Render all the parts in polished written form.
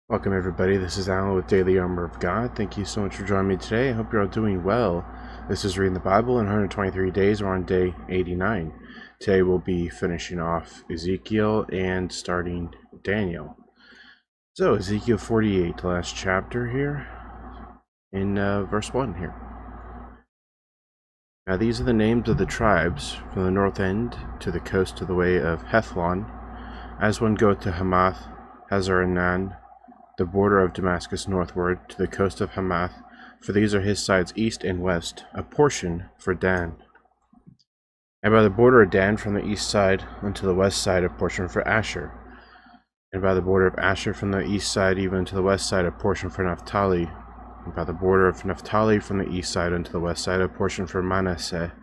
Welcome everybody, this is Alan with Daily Armour of God. Thank you so much for joining me today. I hope you're all doing well. This is Reading the Bible in 123 days. We're on day 89. Today we'll be finishing off Ezekiel and starting Daniel. So Ezekiel 48, last chapter here, in verse 1 here. Now these are the names of the tribes from the north end to the coast to the way of Hethlon, as one goeth to Hamath, Hazar-Enan, the border of Damascus northward, to the coast of Hamath, for these are his sides east and west, a portion for Dan. And by the border of Dan from the east side unto the west side, a portion for Asher. And by the border of Asher from the east side even to the west side, a portion for Naphtali. And by the border of Naphtali from the east side unto the west side, a portion for Manasseh.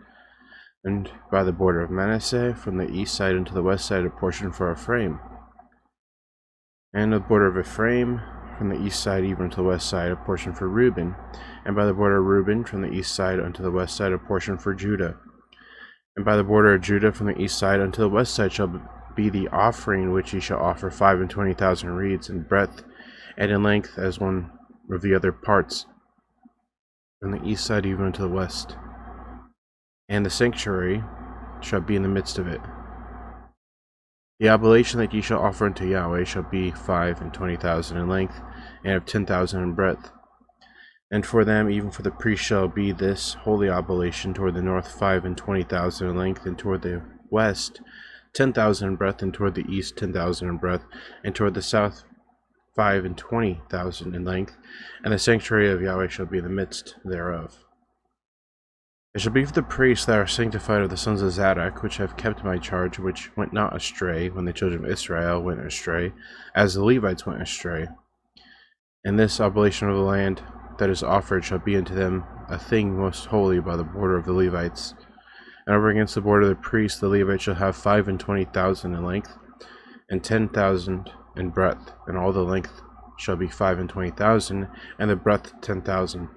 And by the border of Manasseh from the east side unto the west side, a portion for Ephraim. And the border of Ephraim from the east side even to the west side, a portion for Reuben. And by the border of Reuben from the east side unto the west side, a portion for Judah. And by the border of Judah from the east side unto the west side shall be the offering which ye shall offer 25,000 reeds in breadth and in length as one of the other parts, from the east side even unto the west. And the sanctuary shall be in the midst of it. The oblation that ye shall offer unto Yahweh shall be 25,000 in length, and of 10,000 in breadth. And for them, even for the priest, shall be this holy oblation toward the north 25,000 in length, and toward the west 10,000 in breadth, and toward the east 10,000 in breadth, and toward the south 25,000 in length. And the sanctuary of Yahweh shall be in the midst thereof. It shall be for the priests that are sanctified of the sons of Zadok, which have kept my charge, which went not astray when the children of Israel went astray, as the Levites went astray. And this oblation of the land that is offered shall be unto them a thing most holy by the border of the Levites. And over against the border of the priests the Levites shall have 25,000 in length, and 10,000 in breadth, and all the length shall be 25,000, and the breadth 10,000.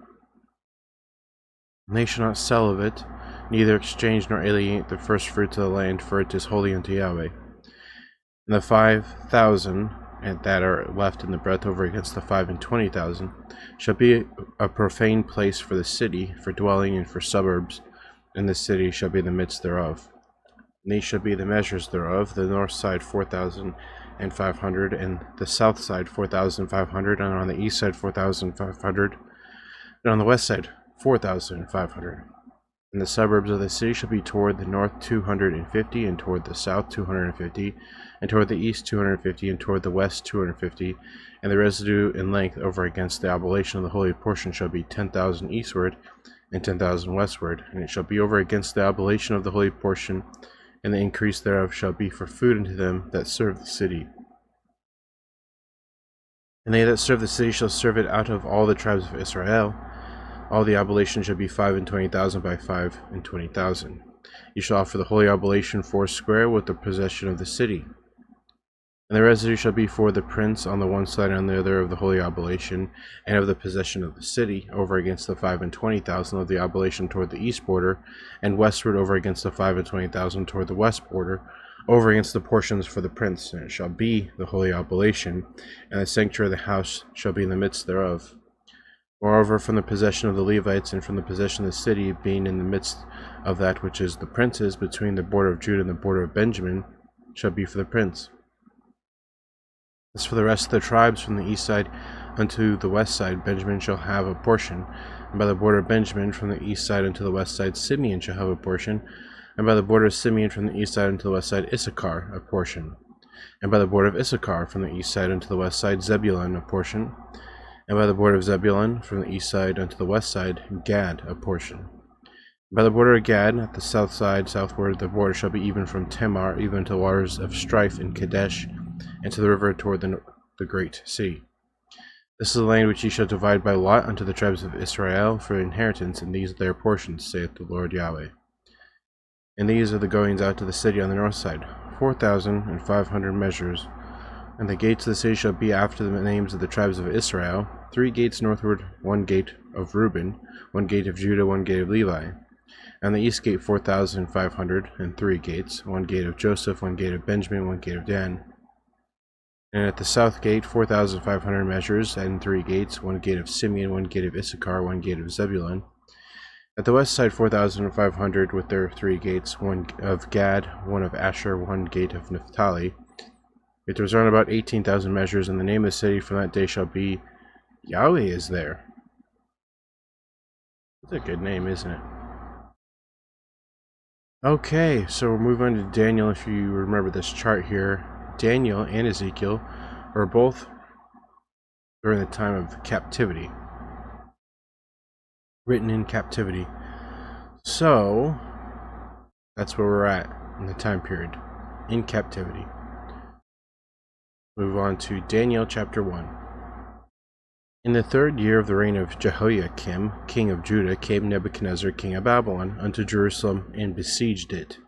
And they shall not sell of it, neither exchange nor alienate the first fruits of the land, for it is holy unto Yahweh. And the 5,000 that are left in the breadth over against the 25,000 shall be a profane place for the city, for dwelling and for suburbs, and the city shall be in the midst thereof. And these shall be the measures thereof: the north side 4,500, and the south side 4,500, and on the east side 4,500, and on the west side 4,500. And the suburbs of the city shall be toward the north 250, and toward the south 250, and toward the east 250, and toward the west 250. And the residue in length over against the oblation of the holy portion shall be 10,000 eastward, and 10,000 westward. And it shall be over against the oblation of the holy portion, and the increase thereof shall be for food unto them that serve the city. And they that serve the city shall serve it out of all the tribes of Israel. All the oblation shall be 25,000 by 25,000. You shall offer the holy oblation foursquare with the possession of the city. And the residue shall be for the prince on the one side and on the other of the holy oblation, and of the possession of the city, over against the 25,000 of the oblation toward the east border, and westward over against the 25,000 toward the west border, over against the portions for the prince. And it shall be the holy oblation, and the sanctuary of the house shall be in the midst thereof. Moreover, from the possession of the Levites and from the possession of the city, being in the midst of that which is the prince's, between the border of Judah and the border of Benjamin, shall be for the prince. As for the rest of the tribes from the east side unto the west side, Benjamin shall have a portion. And by the border of Benjamin from the east side unto the west side, Simeon shall have a portion. And by the border of Simeon from the east side unto the west side, Issachar a portion. And by the border of Issachar from the east side unto the west side, Zebulun a portion. And by the border of Zebulun, from the east side unto the west side, Gad a portion. And by the border of Gad, at the south side, southward, the border shall be even from Tamar, even to the waters of strife in Kadesh, and to the river toward the great sea. This is the land which ye shall divide by lot unto the tribes of Israel for inheritance, and these are their portions, saith the Lord Yahweh. And these are the goings out to the city on the north side, 4,500 measures. And the gates of the city shall be after the names of the tribes of Israel: 3 gates northward, 1 gate of Reuben, 1 gate of Judah, 1 gate of Levi. And the east gate 4,500, and 3 gates: 1 gate of Joseph, 1 gate of Benjamin, 1 gate of Dan. And at the south gate 4,500 measures, and 3 gates, 1 gate of Simeon, 1 gate of Issachar, 1 gate of Zebulun. At the west side 4,500 with their 3 gates, 1 of Gad, 1 of Asher, 1 gate of Naphtali. It was round about 18,000 measures, and the name of the city from that day shall be Yahweh is there. That's a good name, isn't it? Okay, so we're moving on to Daniel. If you remember this chart here, Daniel and Ezekiel are both during the time of captivity, written in captivity. So that's where we're at in the time period, in captivity. Move on to Daniel chapter 1. In the 3rd year of the reign of Jehoiakim, king of Judah, came Nebuchadnezzar, king of Babylon, unto Jerusalem, and besieged it.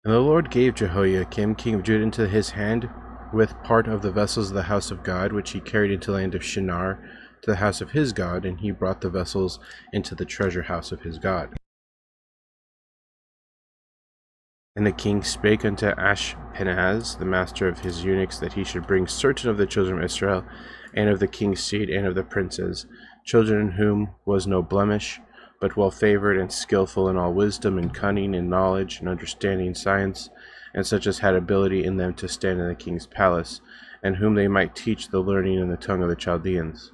And the Lord gave Jehoiakim, king of Judah, into his hand, with part of the vessels of the house of God, which he carried into the land of Shinar, to the house of his God, and he brought the vessels into the treasure house of his God. And the king spake unto Ashpenaz, the master of his eunuchs, that he should bring certain of the children of Israel, and of the king's seed, and of the princes, children in whom was no blemish, but well favored and skillful in all wisdom and cunning and knowledge and understanding science, and such as had ability in them to stand in the king's palace, and whom they might teach the learning and the tongue of the Chaldeans.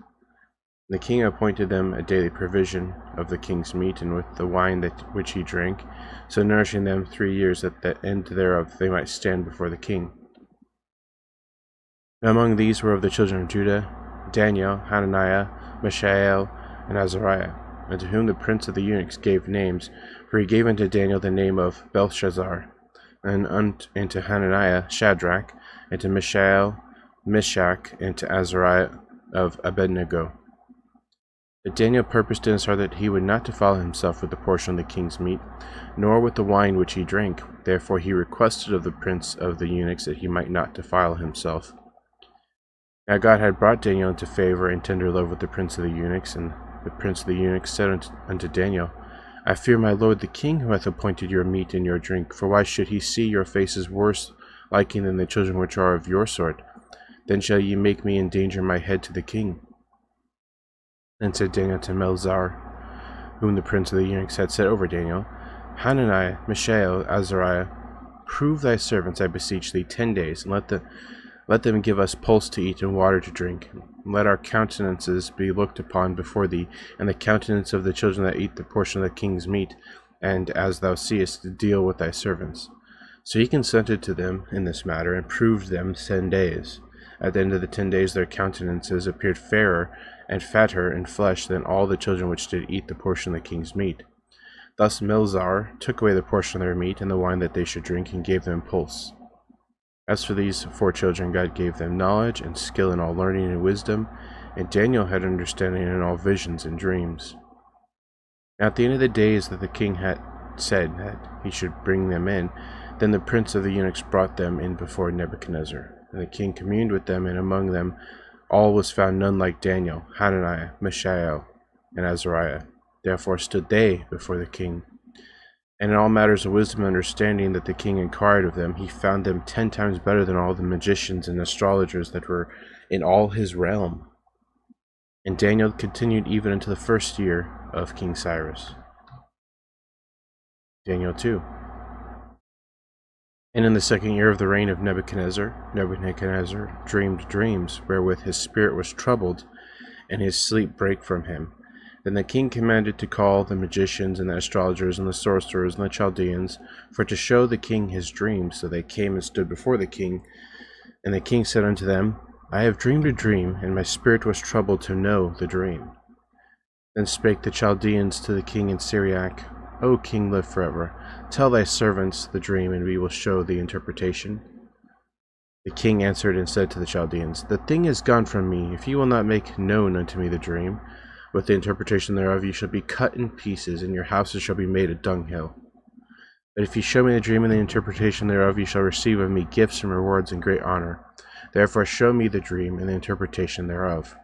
The king appointed them a daily provision of the king's meat, and with the wine which he drank, so nourishing them 3 years, that at the end thereof they might stand before the king. Now among these were of the children of Judah, Daniel, Hananiah, Mishael, and Azariah, unto whom the prince of the eunuchs gave names, for he gave unto Daniel the name of Belshazzar, and unto Hananiah Shadrach, and to Mishael Meshach, and to Azariah of Abednego. But Daniel purposed in his heart that he would not defile himself with the portion of the king's meat, nor with the wine which he drank. Therefore he requested of the prince of the eunuchs that he might not defile himself. Now God had brought Daniel into favor and tender love with the prince of the eunuchs, and the prince of the eunuchs said unto Daniel, I fear my lord the king, who hath appointed your meat and your drink, for why should he see your faces worse liking than the children which are of your sort? Then shall ye make me endanger my head to the king. Then said Daniel to Melzar, whom the prince of the eunuchs had set over Daniel, Hananiah, Mishael, Azariah, prove thy servants, I beseech thee, 10 days, and let them give us pulse to eat and water to drink. And let our countenances be looked upon before thee, and the countenance of the children that eat the portion of the king's meat, and, as thou seest, deal with thy servants. So he consented to them in this matter, and proved them 10 days. At the end of the 10 days their countenances appeared fairer and fatter in flesh than all the children which did eat the portion of the king's meat. Thus Melzar took away the portion of their meat and the wine that they should drink, and gave them pulse. As for these 4 children, God gave them knowledge and skill in all learning and wisdom, and Daniel had understanding in all visions and dreams. Now at the end of the days that the king had said that he should bring them in, then the prince of the eunuchs brought them in before Nebuchadnezzar. And the king communed with them, and among them all was found none like Daniel, Hananiah, Mishael, and Azariah. Therefore stood they before the king. And in all matters of wisdom and understanding that the king inquired of them, he found them 10 times better than all the magicians and astrologers that were in all his realm. And Daniel continued even unto the 1st year of King Cyrus. Daniel 2. And in the 2nd year of the reign of Nebuchadnezzar, Nebuchadnezzar dreamed dreams, wherewith his spirit was troubled, and his sleep brake from him. Then the king commanded to call the magicians and the astrologers and the sorcerers and the Chaldeans, for to show the king his dreams. So they came and stood before the king. And the king said unto them, I have dreamed a dream, and my spirit was troubled to know the dream. Then spake the Chaldeans to the king in Syriac, O king, live forever. Tell thy servants the dream, and we will show the interpretation. The king answered and said to the Chaldeans, The thing is gone from me. If ye will not make known unto me the dream, with the interpretation thereof, ye shall be cut in pieces, and your houses shall be made a dunghill. But if ye show me the dream and the interpretation thereof, ye shall receive of me gifts and rewards and great honor. Therefore show me the dream and the interpretation thereof.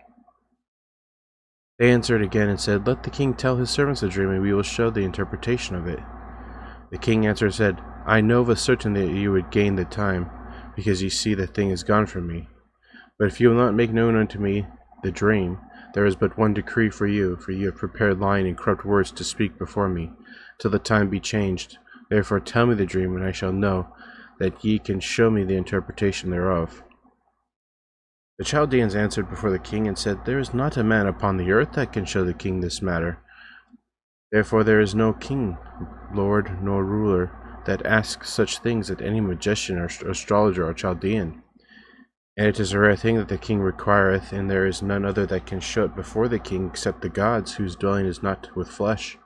They answered again and said, Let the king tell his servants the dream, and we will show the interpretation of it. The king answered and said, I know of a certainty that you would gain the time, because ye see the thing is gone from me. But if you will not make known unto me the dream, there is but one decree for you have prepared lying and corrupt words to speak before me, till the time be changed. Therefore tell me the dream, and I shall know that ye can show me the interpretation thereof. The Chaldeans answered before the king, and said, There is not a man upon the earth that can show the king this matter. Therefore there is no king, lord, nor ruler, that asks such things at any magician or astrologer or Chaldean. And it is a rare thing that the king requireth, and there is none other that can show it before the king except the gods, whose dwelling is not with flesh.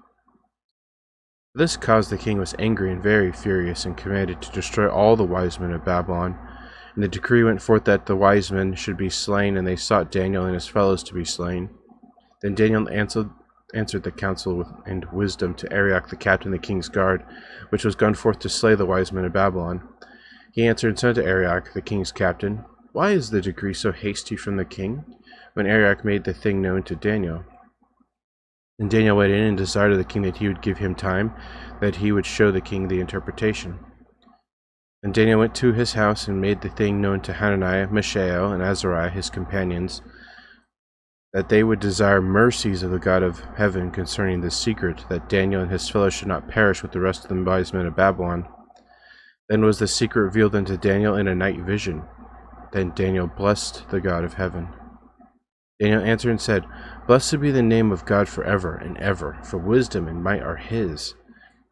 This caused the king was angry and very furious, and commanded to destroy all the wise men of Babylon. And the decree went forth that the wise men should be slain, and they sought Daniel and his fellows to be slain. Then Daniel answered the counsel and wisdom to Arioch the captain of the king's guard, which was gone forth to slay the wise men of Babylon. He answered and said to Arioch the king's captain, Why is the decree so hasty from the king? When Arioch made the thing known to Daniel. And Daniel went in and desired of the king that he would give him time, that he would show the king the interpretation. And Daniel went to his house and made the thing known to Hananiah, Mishael, and Azariah, his companions, that they would desire mercies of the God of heaven concerning this secret, that Daniel and his fellows should not perish with the rest of the wise men of Babylon. Then was the secret revealed unto Daniel in a night vision. Then Daniel blessed the God of heaven. Daniel answered and said, Blessed be the name of God forever and ever, for wisdom and might are his.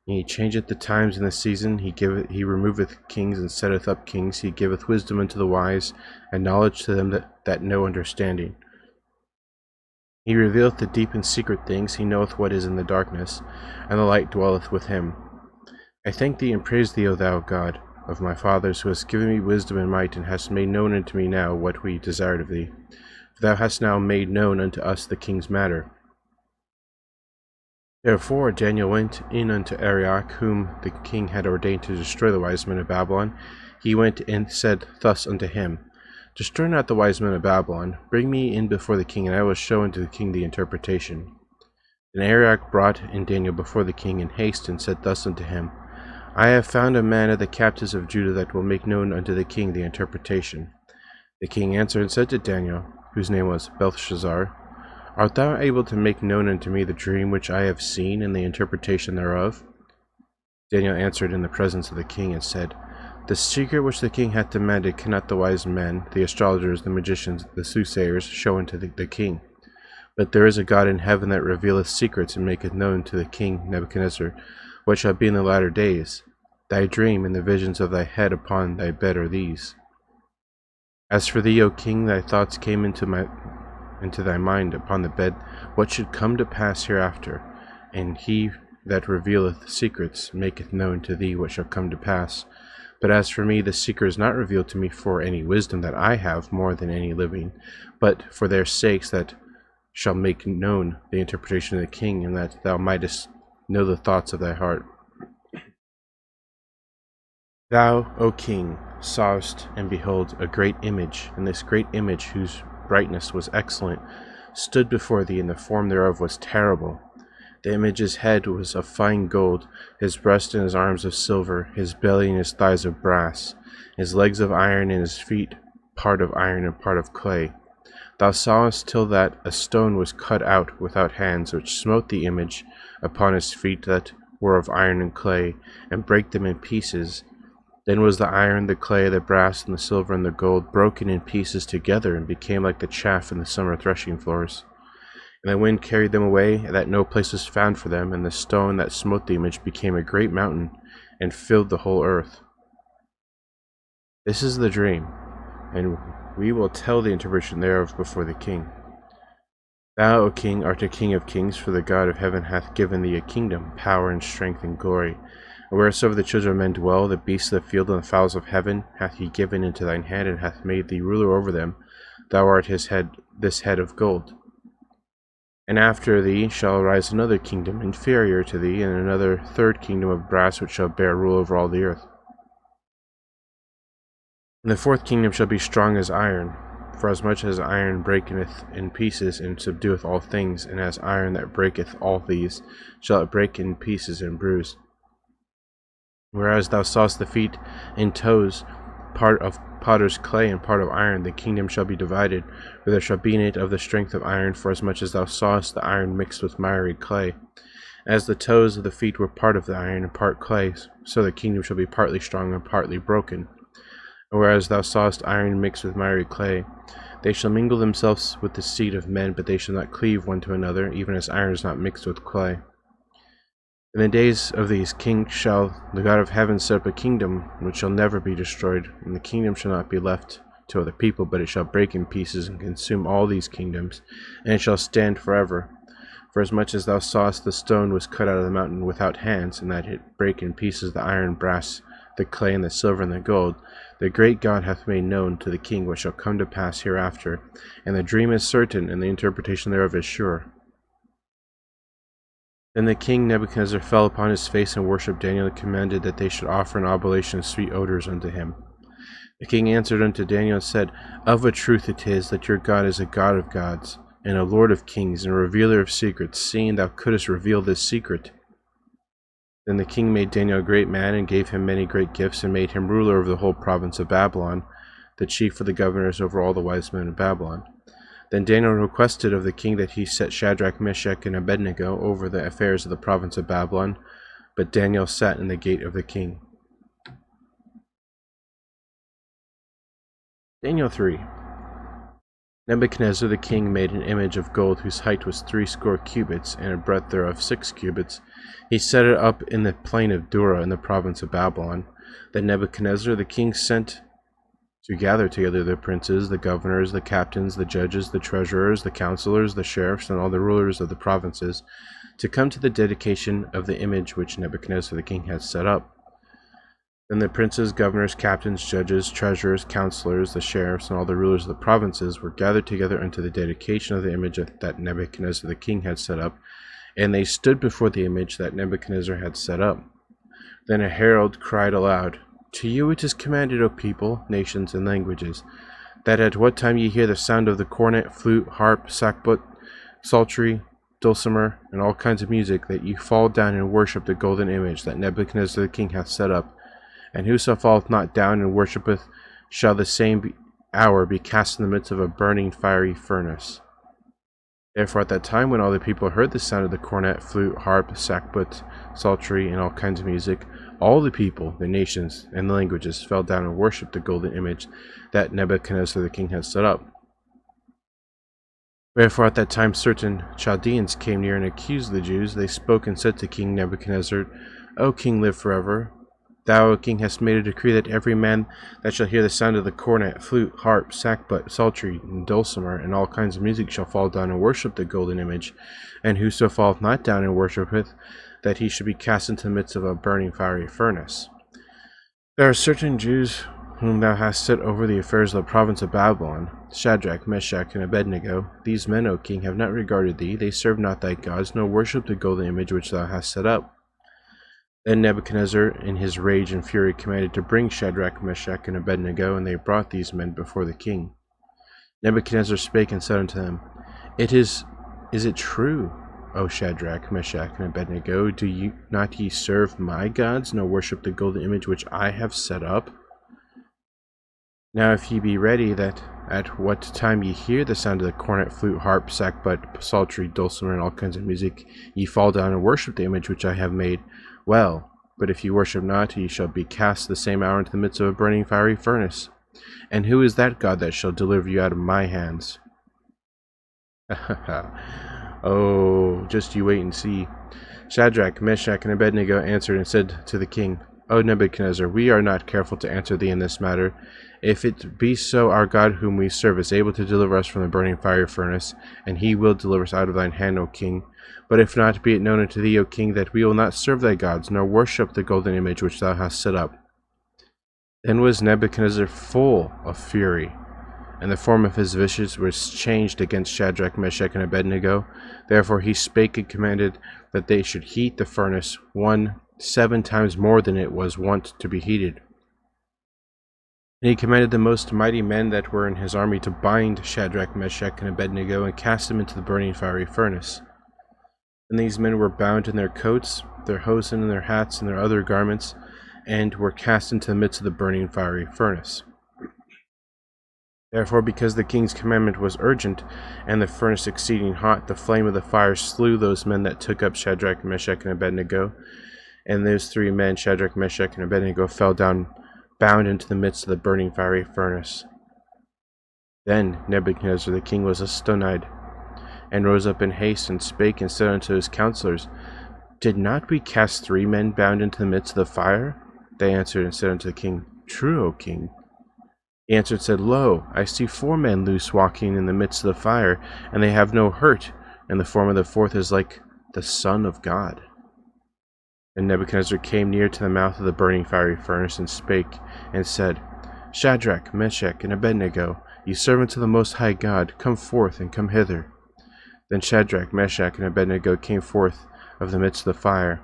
And he changeth the times and the season, he removeth kings and setteth up kings, he giveth wisdom unto the wise, and knowledge to them that know understanding. He revealeth the deep and secret things, he knoweth what is in the darkness, and the light dwelleth with him. I thank thee and praise thee, O thou God of my fathers, who hast given me wisdom and might, and hast made known unto me now what we desired of thee. For thou hast now made known unto us the king's matter. Therefore Daniel went in unto Arioch, whom the king had ordained to destroy the wise men of Babylon. He went and said thus unto him, Destroy not the wise men of Babylon, bring me in before the king, and I will show unto the king the interpretation. Then Arioch brought in Daniel before the king in haste, and said thus unto him, I have found a man of the captives of Judah that will make known unto the king the interpretation. The king answered and said to Daniel, whose name was Belteshazzar, Art thou able to make known unto me the dream which I have seen, and the interpretation thereof? Daniel answered in the presence of the king, and said, The secret which the king hath demanded cannot the wise men, the astrologers, the magicians, the soothsayers, show unto the king. But there is a God in heaven that revealeth secrets, and maketh known to the king Nebuchadnezzar what shall be in the latter days. Thy dream and the visions of thy head upon thy bed are these. As for thee, O king, thy thoughts came into thy mind upon the bed, what should come to pass hereafter, and he that revealeth secrets maketh known to thee what shall come to pass. But as for me, the secret is not revealed to me for any wisdom that I have more than any living, but for their sakes that shall make known the interpretation of the king, and that thou mightest know the thoughts of thy heart. Thou, O king, sawest, and behold, a great image, and this great image, whose brightness was excellent, stood before thee, and the form thereof was terrible. The image's head was of fine gold, his breast and his arms of silver, his belly and his thighs of brass, his legs of iron, and his feet part of iron and part of clay. Thou sawest till that a stone was cut out without hands, which smote the image upon his feet that were of iron and clay, and brake them in pieces. Then was the iron, the clay, the brass, and the silver, and the gold broken in pieces together, and became like the chaff in the summer threshing floors. And the wind carried them away, that no place was found for them, and the stone that smote the image became a great mountain, and filled the whole earth. This is the dream, and we will tell the interpretation thereof before the king. Thou, O king, art a king of kings, for the God of heaven hath given thee a kingdom, power, and strength, and glory. And wheresoever the children of men dwell, the beasts of the field and the fowls of heaven hath he given into thine hand, and hath made thee ruler over them. Thou art his head, this head of gold. And after thee shall arise another kingdom inferior to thee, and another third kingdom of brass, which shall bear rule over all the earth. And the fourth kingdom shall be strong as iron, for as much as iron breaketh in pieces, and subdueth all things, and as iron that breaketh all these, shall it break in pieces and bruise. Whereas thou sawest the feet and toes, part of potter's clay and part of iron, the kingdom shall be divided, for there shall be in it of the strength of iron, forasmuch as thou sawest the iron mixed with miry clay. As the toes of the feet were part of the iron and part clay, so the kingdom shall be partly strong and partly broken. And whereas thou sawest iron mixed with miry clay, they shall mingle themselves with the seed of men, but they shall not cleave one to another, even as iron is not mixed with clay. In the days of these kings shall the God of heaven set up a kingdom which shall never be destroyed, and the kingdom shall not be left to other people, but it shall break in pieces and consume all these kingdoms, and it shall stand forever. For as much as thou sawest the stone was cut out of the mountain without hands, and that it brake in pieces the iron, brass, the clay, and the silver, and the gold, the great God hath made known to the king what shall come to pass hereafter, and the dream is certain, and the interpretation thereof is sure. Then the king Nebuchadnezzar fell upon his face and worshipped Daniel, and commanded that they should offer an oblation of sweet odors unto him. The king answered unto Daniel and said, Of a truth it is that your God is a God of gods, and a Lord of kings, and a revealer of secrets, seeing thou couldst reveal this secret. Then the king made Daniel a great man, and gave him many great gifts, and made him ruler over the whole province of Babylon, the chief of the governors over all the wise men of Babylon. Then Daniel requested of the king that he set Shadrach, Meshach, and Abednego over the affairs of the province of Babylon, but Daniel sat in the gate of the king. Daniel 3. Nebuchadnezzar the king made an image of gold whose height was 60 cubits, and a breadth thereof 6 cubits. He set it up in the plain of Dura in the province of Babylon. Then Nebuchadnezzar the king sent to gather together the princes, the governors, the captains, the judges, the treasurers, the counselors, the sheriffs, and all the rulers of the provinces, to come to the dedication of the image which Nebuchadnezzar the king had set up. Then the princes, governors, captains, judges, treasurers, counselors, the sheriffs, and all the rulers of the provinces were gathered together unto the dedication of the image that Nebuchadnezzar the king had set up, and they stood before the image that Nebuchadnezzar had set up. Then a herald cried aloud, To you it is commanded, O people, nations, and languages, that at what time ye hear the sound of the cornet, flute, harp, sackbut, psaltery, dulcimer, and all kinds of music, that ye fall down and worship the golden image that Nebuchadnezzar the king hath set up. And whoso falleth not down and worshippeth shall the same hour be cast in the midst of a burning fiery furnace. Therefore at that time, when all the people heard the sound of the cornet, flute, harp, sackbut, psaltery, and all kinds of music, all the people, the nations, and the languages fell down and worshipped the golden image that Nebuchadnezzar the king had set up. Wherefore at that time certain Chaldeans came near and accused the Jews. They spoke and said to King Nebuchadnezzar, O king, live forever. Thou, O king, hast made a decree that every man that shall hear the sound of the cornet, flute, harp, sackbut, psaltery, and dulcimer, and all kinds of music shall fall down and worship the golden image, and whoso falleth not down and worshippeth, that he should be cast into the midst of a burning fiery furnace. There are certain Jews whom thou hast set over the affairs of the province of Babylon, Shadrach, Meshach, and Abednego. These men, O king, have not regarded thee, they serve not thy gods, nor worship the golden image which thou hast set up. Then Nebuchadnezzar, in his rage and fury, commanded to bring Shadrach, Meshach, and Abednego, and they brought these men before the king. Nebuchadnezzar spake and said unto them, Is it true, O Shadrach, Meshach, and Abednego, do not ye serve my gods, nor worship the golden image which I have set up? Now if ye be ready, that at what time ye hear the sound of the cornet, flute, harp, sackbut, psaltery, dulcimer, and all kinds of music, ye fall down and worship the image which I have made, well, but if ye worship not, ye shall be cast the same hour into the midst of a burning fiery furnace. And who is that God that shall deliver you out of my hands? Oh, just you wait and see. Shadrach, Meshach, and Abednego answered and said to the king, O Nebuchadnezzar, we are not careful to answer thee in this matter. If it be so, our God whom we serve is able to deliver us from the burning fiery furnace, and he will deliver us out of thine hand, O king. But if not, be it known unto thee, O king, that we will not serve thy gods, nor worship the golden image which thou hast set up. Then was Nebuchadnezzar full of fury, and the form of his visage was changed against Shadrach, Meshach, and Abednego. Therefore he spake and commanded that they should heat the furnace 7 times more than it was wont to be heated. And he commanded the most mighty men that were in his army to bind Shadrach, Meshach, and Abednego, and cast them into the burning fiery furnace. And these men were bound in their coats, their hosen, and their hats, and their other garments, and were cast into the midst of the burning fiery furnace. Therefore, because the king's commandment was urgent, and the furnace exceeding hot, the flame of the fire slew those men that took up Shadrach, Meshach, and Abednego. And those 3 men, Shadrach, Meshach, and Abednego, fell down bound into the midst of the burning fiery furnace. Then Nebuchadnezzar the king was astonied, and rose up in haste, and spake, and said unto his counselors, Did not we cast 3 men bound into the midst of the fire? They answered and said unto the king, True, O king. He answered and said, Lo, I see 4 men loose walking in the midst of the fire, and they have no hurt, and the form of the 4th is like the Son of God. And Nebuchadnezzar came near to the mouth of the burning fiery furnace, and spake, and said, Shadrach, Meshach, and Abednego, ye servants of the Most High God, come forth, and come hither. Then Shadrach, Meshach, and Abednego came forth of the midst of the fire.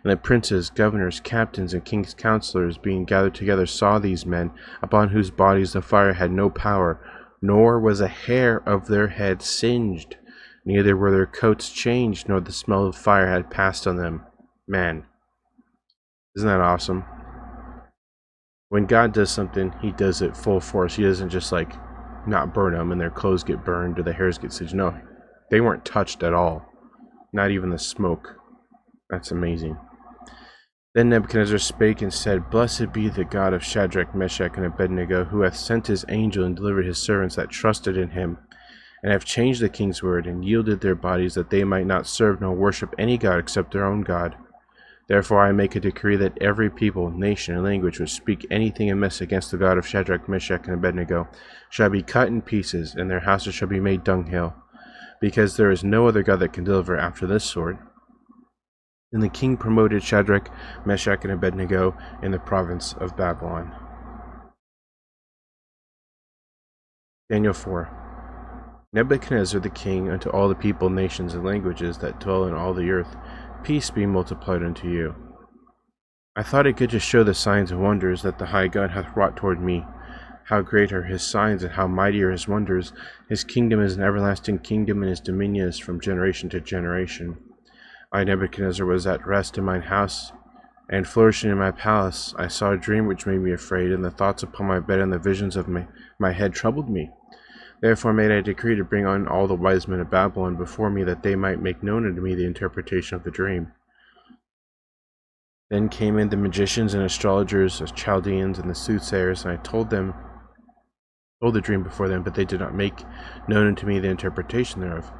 And the princes, governors, captains, and king's counselors, being gathered together, saw these men, upon whose bodies the fire had no power, nor was a hair of their head singed, neither were their coats changed, nor the smell of fire had passed on them. Man, isn't that awesome? When God does something, he does it full force. He doesn't just like not burn them and their clothes get burned or the hairs get singed. No, they weren't touched at all. Not even the smoke. That's amazing. Then Nebuchadnezzar spake and said, Blessed be the God of Shadrach, Meshach, and Abednego, who hath sent his angel and delivered his servants that trusted in him, and have changed the king's word, and yielded their bodies, that they might not serve nor worship any god except their own God. Therefore I make a decree that every people, nation, and language which speak anything amiss against the God of Shadrach, Meshach, and Abednego shall be cut in pieces, and their houses shall be made dunghill, because there is no other God that can deliver after this sword. And the king promoted Shadrach, Meshach, and Abednego in the province of Babylon. Daniel 4. Nebuchadnezzar the king unto all the people, nations, and languages that dwell in all the earth, peace be multiplied unto you. I thought it good to show the signs and wonders that the high God hath wrought toward me. How great are his signs, and how mighty are his wonders! His kingdom is an everlasting kingdom, and his dominion is from generation to generation. I, Nebuchadnezzar, was at rest in mine house, and flourishing in my palace. I saw a dream which made me afraid, and the thoughts upon my bed and the visions of my head troubled me. Therefore made I a decree to bring on all the wise men of Babylon before me, that they might make known unto me the interpretation of the dream. Then came in the magicians and astrologers, the Chaldeans, and the soothsayers, and I told the dream before them, but they did not make known unto me the interpretation thereof.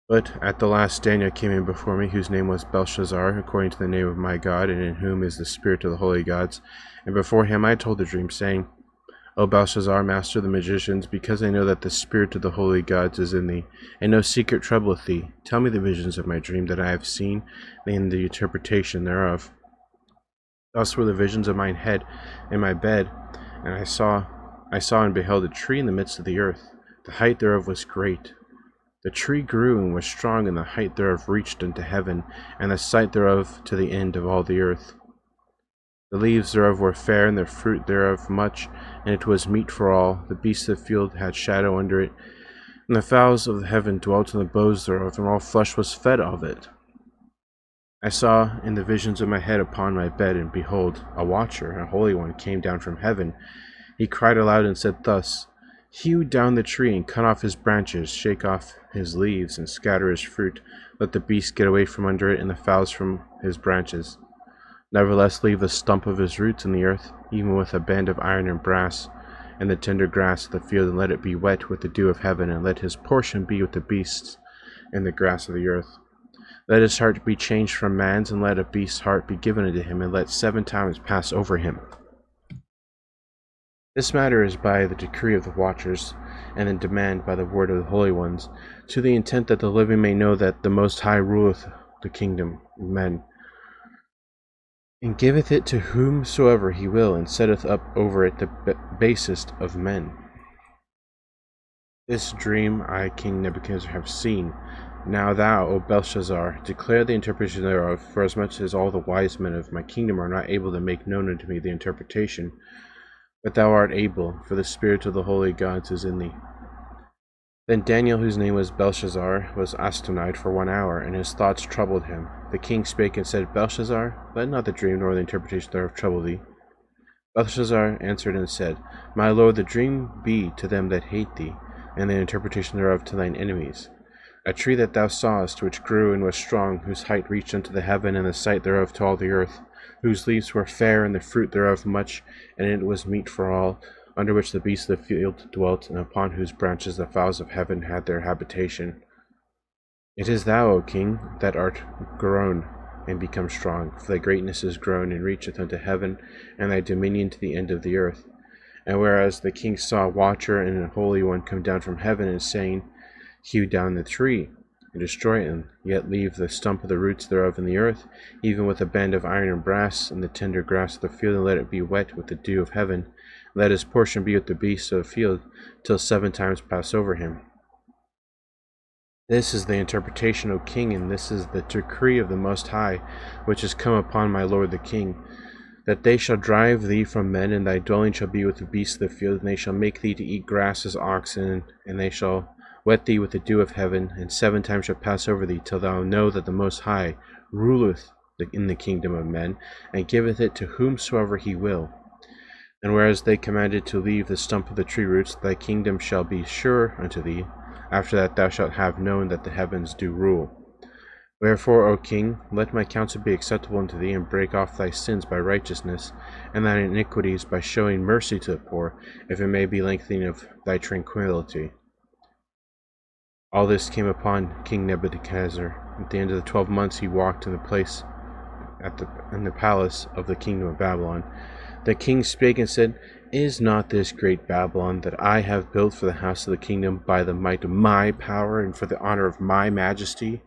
But at the last Daniel came in before me, whose name was Belshazzar, according to the name of my God, and in whom is the spirit of the holy gods. And before him I told the dream, saying, O Belshazzar, master of the magicians, because I know that the spirit of the holy gods is in thee, and no secret troubleth thee, tell me the visions of my dream that I have seen, and the interpretation thereof. Thus were the visions of mine head in my bed, and I saw and beheld a tree in the midst of the earth. The height thereof was great. The tree grew and was strong, and the height thereof reached unto heaven, and the sight thereof to the end of all the earth. The leaves thereof were fair, and the fruit thereof much, and it was meat for all. The beasts of the field had shadow under it, and the fowls of the heaven dwelt in the boughs thereof, and all flesh was fed of it. I saw in the visions of my head upon my bed, and behold, a watcher, a holy one, came down from heaven. He cried aloud and said thus, Hew down the tree, and cut off his branches, shake off his leaves, and scatter his fruit. Let the beasts get away from under it, and the fowls from his branches. Nevertheless leave the stump of his roots in the earth, even with a band of iron and brass, and the tender grass of the field, and let it be wet with the dew of heaven, and let his portion be with the beasts and the grass of the earth. Let his heart be changed from man's, and let a beast's heart be given unto him, and let 7 times pass over him. This matter is by the decree of the watchers, and in demand by the word of the holy ones, to the intent that the living may know that the Most High ruleth the kingdom of men, and giveth it to whomsoever he will, and setteth up over it the basest of men. This dream I, King Nebuchadnezzar, have seen. Now thou, O Belshazzar, declare the interpretation thereof, for as much as all the wise men of my kingdom are not able to make known unto me the interpretation, but thou art able, for the spirit of the holy gods is in thee. Then Daniel, whose name was Belshazzar, was astonied for 1 hour, and his thoughts troubled him. The king spake and said, Belshazzar, let not the dream nor the interpretation thereof trouble thee. Belshazzar answered and said, My lord, the dream be to them that hate thee, and the interpretation thereof to thine enemies. A tree that thou sawest, which grew and was strong, whose height reached unto the heaven, and the sight thereof to all the earth, whose leaves were fair, and the fruit thereof much, and it was meat for all, under which the beasts of the field dwelt, and upon whose branches the fowls of heaven had their habitation. It is thou, O king, that art grown and become strong, for thy greatness is grown and reacheth unto heaven, and thy dominion to the end of the earth. And whereas the king saw a watcher and a holy one come down from heaven, and saying, Hew down the tree, and destroy it, and yet leave the stump of the roots thereof in the earth, even with a band of iron and brass, and the tender grass of the field, and let it be wet with the dew of heaven. Let his portion be with the beasts of the field, till 7 times pass over him. This is the interpretation, O king, and this is the decree of the Most High, which is come upon my lord the king, that they shall drive thee from men, and thy dwelling shall be with the beasts of the field, and they shall make thee to eat grass as oxen, and they shall wet thee with the dew of heaven, and 7 times shall pass over thee, till thou know that the Most High ruleth in the kingdom of men, and giveth it to whomsoever he will. And whereas they commanded to leave the stump of the tree roots, thy kingdom shall be sure unto thee. After that thou shalt have known that the heavens do rule. Wherefore, O king, let my counsel be acceptable unto thee, and break off thy sins by righteousness, and thine iniquities by showing mercy to the poor, if it may be lengthening of thy tranquillity. All this came upon King Nebuchadnezzar. At the end of the 12 months he walked in the place in the palace of the kingdom of Babylon. The king spake and said, Is not this great Babylon that I have built for the house of the kingdom by the might of my power and for the honor of my majesty?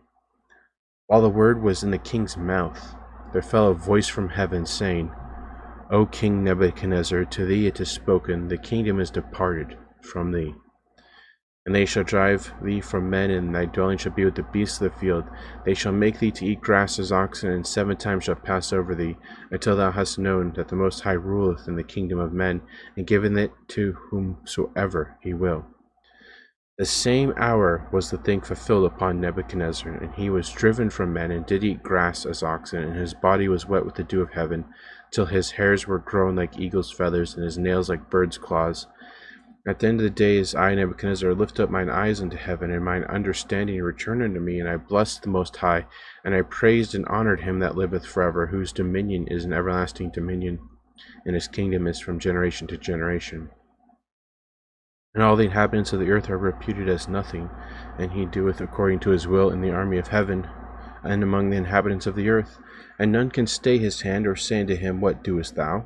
While the word was in the king's mouth, there fell a voice from heaven, saying, O King Nebuchadnezzar, to thee it is spoken, the kingdom is departed from thee. And they shall drive thee from men, and thy dwelling shall be with the beasts of the field. They shall make thee to eat grass as oxen, and 7 times shall pass over thee, until thou hast known that the Most High ruleth in the kingdom of men, and giveth it to whomsoever he will. The same hour was the thing fulfilled upon Nebuchadnezzar, and he was driven from men, and did eat grass as oxen, and his body was wet with the dew of heaven, till his hairs were grown like eagle's feathers, and his nails like birds' claws. At the end of the days, I, Nebuchadnezzar, lift up mine eyes unto heaven, and mine understanding returned unto me, and I blessed the Most High, and I praised and honored him that liveth forever, whose dominion is an everlasting dominion, and his kingdom is from generation to generation. And all the inhabitants of the earth are reputed as nothing, and he doeth according to his will in the army of heaven, and among the inhabitants of the earth, and none can stay his hand, or say unto him, What doest thou?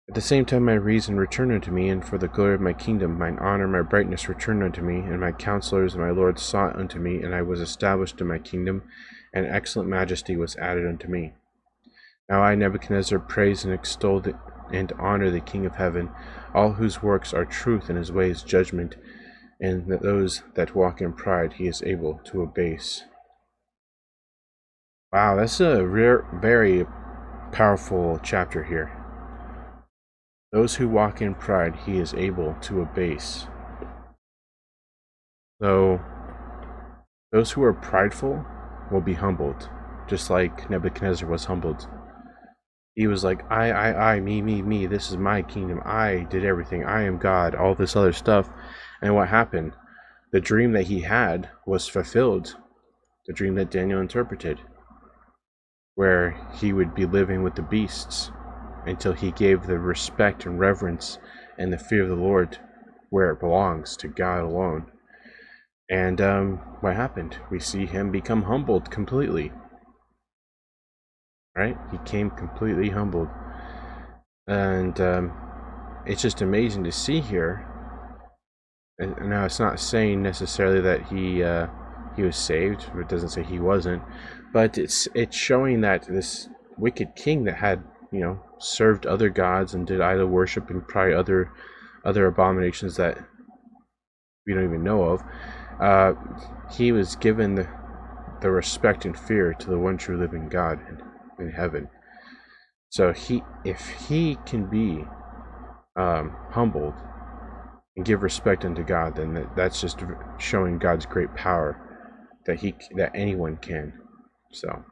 At the same time my reason returned unto me, and for the glory of my kingdom, mine honor, my brightness returned unto me, and my counselors and my lords sought unto me, and I was established in my kingdom, and excellent majesty was added unto me. Now I, Nebuchadnezzar, praise and extol and honor the King of heaven, all whose works are truth, and his ways judgment, and that those that walk in pride he is able to abase. Wow, that's a very powerful chapter here. Those who walk in pride, he is able to abase. So, those who are prideful will be humbled, just like Nebuchadnezzar was humbled. He was like, I, me, this is my kingdom, I did everything, I am God, all this other stuff. And what happened? The dream that he had was fulfilled, the dream that Daniel interpreted, where he would be living with the beasts, until he gave the respect and reverence and the fear of the Lord where it belongs, to God alone. And what happened? We see him become humbled completely. Right? He came completely humbled. And it's just amazing to see here. And now it's not saying necessarily that he was saved, it doesn't say he wasn't, but it's showing that this wicked king that had, served other gods and did idol worship and probably other abominations that we don't even know of, he was given the respect and fear to the one true living God in heaven. So if he can be humbled and give respect unto God, then that's just showing God's great power that anyone can. So,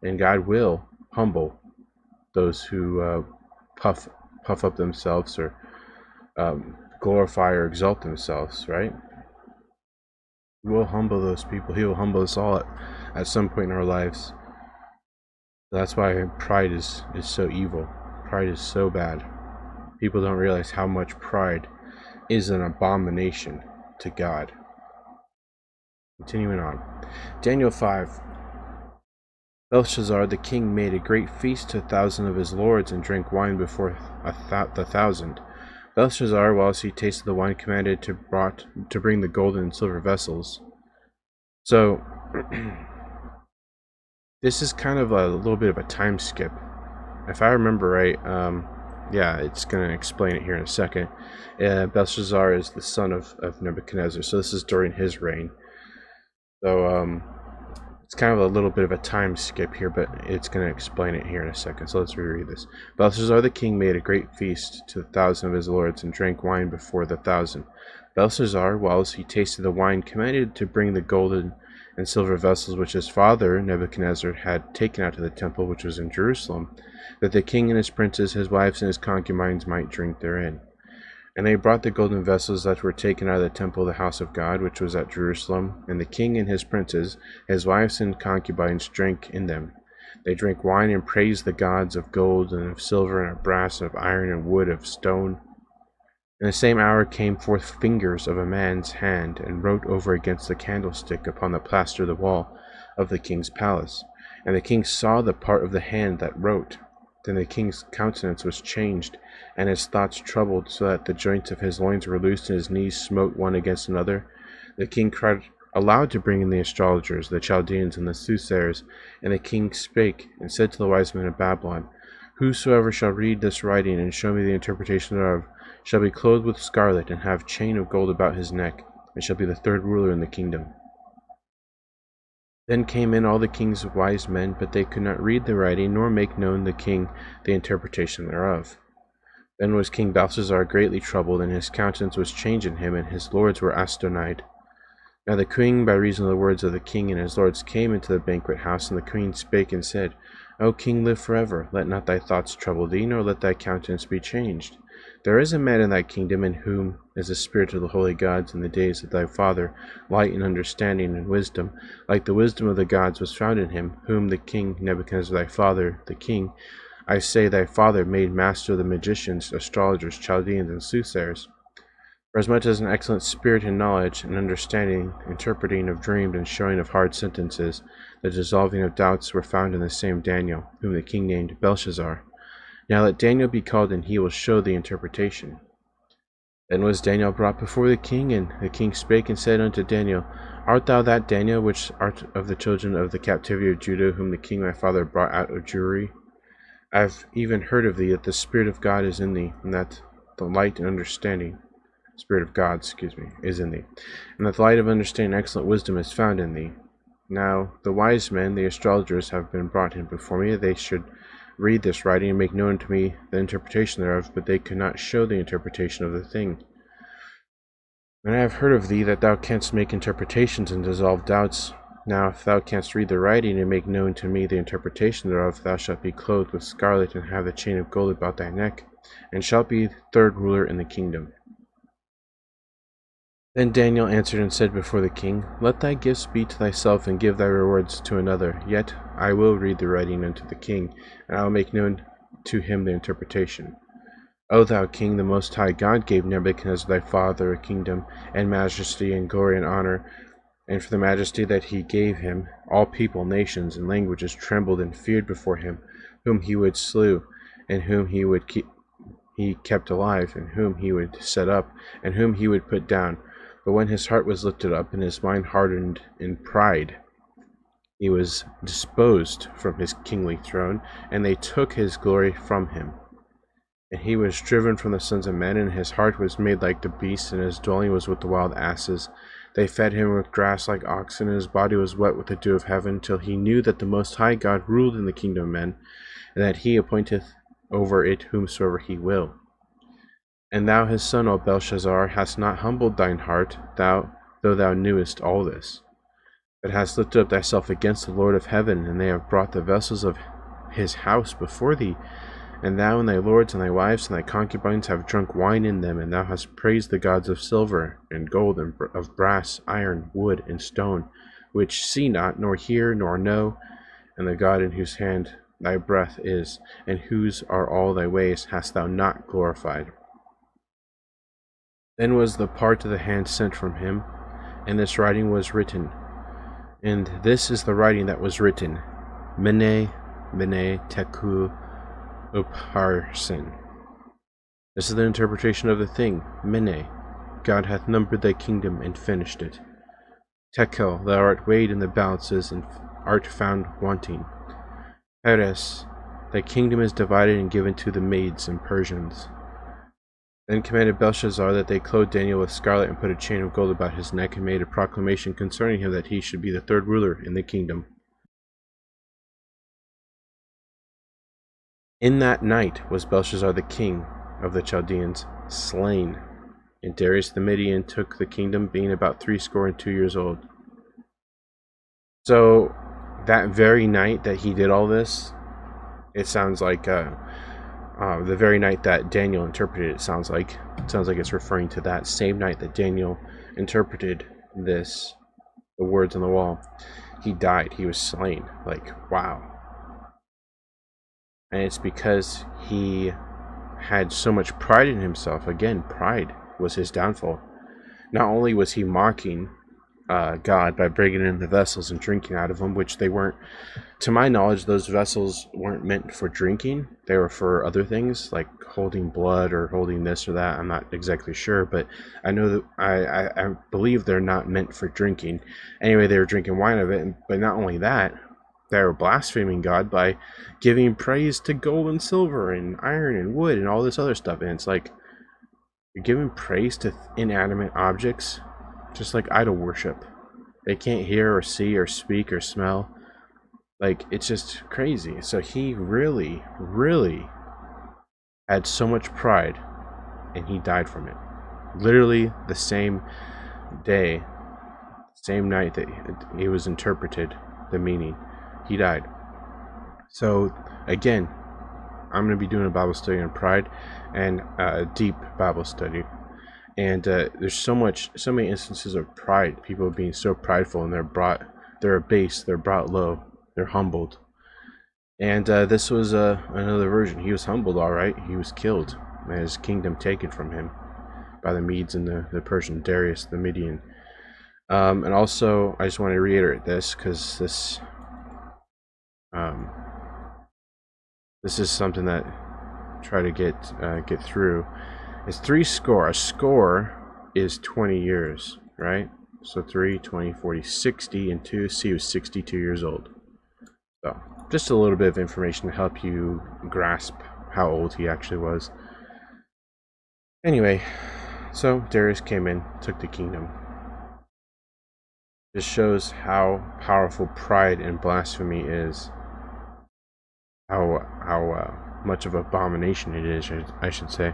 and God will humble those who puff puff up themselves or glorify or exalt themselves, right? He will humble those people. He will humble us all at some point in our lives. That's why pride is so evil. Pride is so bad. People don't realize how much pride is an abomination to God. Continuing on. Daniel 5. Belshazzar the king made a great feast to 1,000 of his lords, and drank wine before the 1,000. Belshazzar, whilst he tasted the wine, commanded to bring the golden and silver vessels. So, this is kind of a little bit of a time skip. If I remember right, yeah, it's going to explain it here in a second. Belshazzar is the son of Nebuchadnezzar, so this is during his reign. So, it's kind of a little bit of a time skip here, but it's going to explain it here in a second. So let's reread this. Belshazzar the king made a great feast to 1,000 of his lords, and drank wine before the 1,000. Belshazzar, whilst he tasted the wine, commanded to bring the golden and silver vessels which his father Nebuchadnezzar had taken out of the temple which was in Jerusalem, that the king and his princes, his wives, and his concubines might drink therein. And they brought the golden vessels that were taken out of the temple of the house of God, which was at Jerusalem, and the king and his princes, his wives and concubines, drank in them. They drank wine and praised the gods of gold and of silver and of brass and of iron and wood of stone. In the same hour came forth fingers of a man's hand, and wrote over against the candlestick upon the plaster of the wall of the king's palace. And the king saw the part of the hand that wrote. Then the king's countenance was changed, and his thoughts troubled, so that the joints of his loins were loosed, and his knees smote one against another. The king cried aloud to bring in the astrologers, the Chaldeans, and the soothsayers. And the king spake, and said to the wise men of Babylon, Whosoever shall read this writing, and show me the interpretation thereof, shall be clothed with scarlet, and have chain of gold about his neck, and shall be the third ruler in the kingdom. Then came in all the king's wise men, but they could not read the writing, nor make known the king the interpretation thereof. Then was King Belshazzar greatly troubled, and his countenance was changed in him, and his lords were astonied. Now the queen, by reason of the words of the king and his lords, came into the banquet house, and the queen spake and said, O king, live forever. Let not thy thoughts trouble thee, nor let thy countenance be changed. There is a man in thy kingdom, in whom is the spirit of the holy gods. In the days of thy father, light and understanding and wisdom, like the wisdom of the gods, was found in him, whom the king Nebuchadnezzar thy father, the king, I say thy father, made master of the magicians, astrologers, Chaldeans, and soothsayers. For as much as an excellent spirit and knowledge, and understanding, interpreting of dreams, and showing of hard sentences, the dissolving of doubts, were found in the same Daniel, whom the king named Belshazzar. Now let Daniel be called, and he will show the interpretation. Then was Daniel brought before the king, and the king spake and said unto Daniel, Art thou that Daniel, which art of the children of the captivity of Judah, whom the king my father brought out of Jewry? I have even heard of thee, that the Spirit of God is in thee, and that the light and understanding, Spirit of God, is in thee, and that the light of understanding and excellent wisdom is found in thee. Now the wise men, the astrologers, have been brought in before me, that they should read this writing, and make known to me the interpretation thereof, but they could not show the interpretation of the thing. And I have heard of thee, that thou canst make interpretations and dissolve doubts. Now if thou canst read the writing, and make known to me the interpretation thereof, thou shalt be clothed with scarlet, and have the chain of gold about thy neck, and shalt be third ruler in the kingdom. Then Daniel answered and said before the king, Let thy gifts be to thyself, and give thy rewards to another. Yet I will read the writing unto the king, and I will make known to him the interpretation. O thou king, the most high God gave Nebuchadnezzar thy father a kingdom, and majesty, and glory, and honor. And for the majesty that he gave him, all people, nations, and languages trembled and feared before him, whom he would slew, and whom he kept alive, and whom he would set up, and whom he would put down. But when his heart was lifted up, and his mind hardened in pride, he was disposed from his kingly throne, and they took his glory from him. And he was driven from the sons of men, and his heart was made like the beasts, and his dwelling was with the wild asses. They fed him with grass like oxen, and his body was wet with the dew of heaven, till he knew that the Most High God ruled in the kingdom of men, and that he appointeth over it whomsoever he will. And thou his son, O Belshazzar, hast not humbled thine heart, though thou knewest all this, but hast lifted up thyself against the Lord of heaven, and they have brought the vessels of his house before thee, And thou and thy lords and thy wives and thy concubines have drunk wine in them, and thou hast praised the gods of silver and gold and of brass, iron, wood, and stone, which see not, nor hear, nor know, and the God in whose hand thy breath is, and whose are all thy ways, hast thou not glorified. Then was the part of the hand sent from him, and this writing was written. And this is the writing that was written: Mene, Mene, Tekel, Upharsin. This is the interpretation of the thing. Mene, God hath numbered thy kingdom and finished it. Tekel, thou art weighed in the balances and art found wanting. Peres, thy kingdom is divided and given to the Medes and Persians. Then commanded Belshazzar that they clothe Daniel with scarlet and put a chain of gold about his neck, and made a proclamation concerning him that he should be the third ruler in the kingdom. In that night was Belshazzar the king of the Chaldeans slain, and Darius the Median took the kingdom, being about 62 years old. So that very night that he did all this, it sounds like the very night that Daniel interpreted it sounds like it's referring to that same night that Daniel interpreted this, the words on the wall. He died. He was slain. Like, wow. And it's because he had so much pride in himself. Again, pride was his downfall. Not only was he mocking God by bringing in the vessels and drinking out of them, which they weren't, to my knowledge, those vessels weren't meant for drinking. They were for other things, like holding blood or holding this or that. I'm not exactly sure, but I know that I believe they're not meant for drinking. Anyway, they were drinking wine of it, but not only that, they were blaspheming God by giving praise to gold and silver and iron and wood and all this other stuff. And it's like, you're giving praise to inanimate objects, just like idol worship. They can't hear or see or speak or smell. Like, it's just crazy. So he really, really had so much pride, and he died from it. Literally the same day, same night that it was interpreted, the meaning, he died. So again, I'm going to be doing a Bible study on pride, and a deep Bible study. And there's so many instances of pride, people being so prideful, and they're abased, they're brought low, they're humbled. And this was another version. He was humbled, all right. He was killed, and his kingdom taken from him by the Medes and the Persian, Darius the Median. And also, I just want to reiterate this, because this is something that I try to get through. It's 3 score. A score is 20 years, right? So 3, 20, 40, 60, and 2. See, he was 62 years old. So, just a little bit of information to help you grasp how old he actually was. Anyway, so Darius came in, took the kingdom. This shows how powerful pride and blasphemy is. How much of an abomination it is, I should say.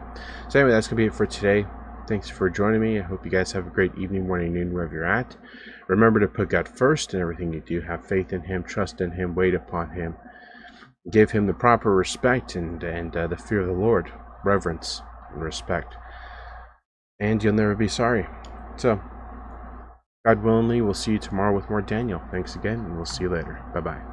So anyway, that's going to be it for today. Thanks for joining me. I hope you guys have a great evening, morning, noon, wherever you're at. Remember to put God first in everything you do. Have faith in Him, trust in Him, wait upon Him. Give Him the proper respect and the fear of the Lord, reverence and respect. And you'll never be sorry. So, God willingly, we'll see you tomorrow with more Daniel. Thanks again, and we'll see you later. Bye-bye.